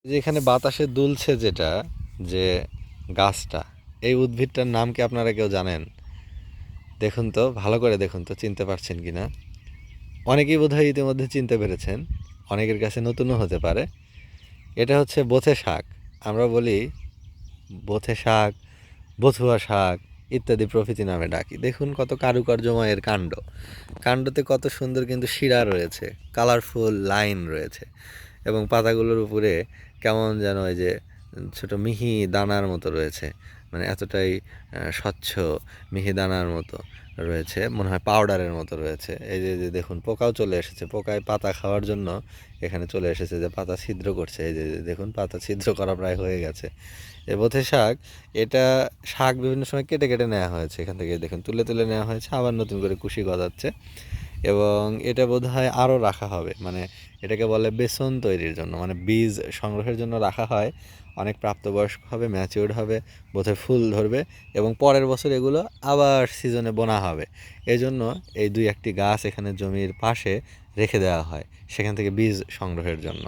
যে এখানে বাতাসে দুলছে যেটা, যে গাছটা, এই উদ্ভিদটার নাম কি আপনারা কেউ জানেন? দেখুন তো, ভালো করে দেখুন তো, চিনতে পারছেন কিনা। অনেকেই বোধহয় ইতিমধ্যে চিনতে পেরেছেন, অনেকের কাছে নতুনও হতে পারে। এটা হচ্ছে বোথে শাক। আমরা বলি বোথে শাক, বথুয়া শাক ইত্যাদি প্রভৃতি নামে ডাকি। দেখুন কত কারুকার্যময় এর কাণ্ড, কাণ্ডতে কত সুন্দর কিন্তু শিরা রয়েছে, কালারফুল লাইন রয়েছে, এবং পাতাগুলোর উপরে কেমন যেন ওই যে ছোট মিহি দানার মতো রয়েছে, মানে এতটাই স্বচ্ছ মিহি দানার মতো রয়েছে, মনে হয় পাউডারের মতো রয়েছে। এই যে যে দেখুন পোকাও চলে এসেছে, পোকায় পাতা খাওয়ার জন্য এখানে চলে এসেছে, যে পাতা ছিদ্র করছে। এই যে দেখুন পাতা ছিদ্র করা প্রায় হয়ে গেছে। এ বোথে শাক, এটা শাক বিভিন্ন সময় কেটে কেটে নেওয়া হয়েছে, এখান থেকে দেখুন তুলে তুলে নেওয়া হয়েছে, আবার নতুন করে কুশি গজাচ্ছে। এবং এটা বোধহয় আরও রাখা হবে, মানে এটাকে বলে বেসন তৈরির জন্য, মানে বীজ সংগ্রহের জন্য রাখা হয়। অনেক প্রাপ্তবয়স্ক হবে, ম্যাচিউরড হবে, বোধহয় ফুল ধরবে, এবং পরের বছর এগুলো আবার সিজনে বোনা হবে। এই জন্য এই দুই একটি গাছ এখানে জমির পাশে রেখে দেওয়া হয়, সেখান থেকে বীজ সংগ্রহের জন্য।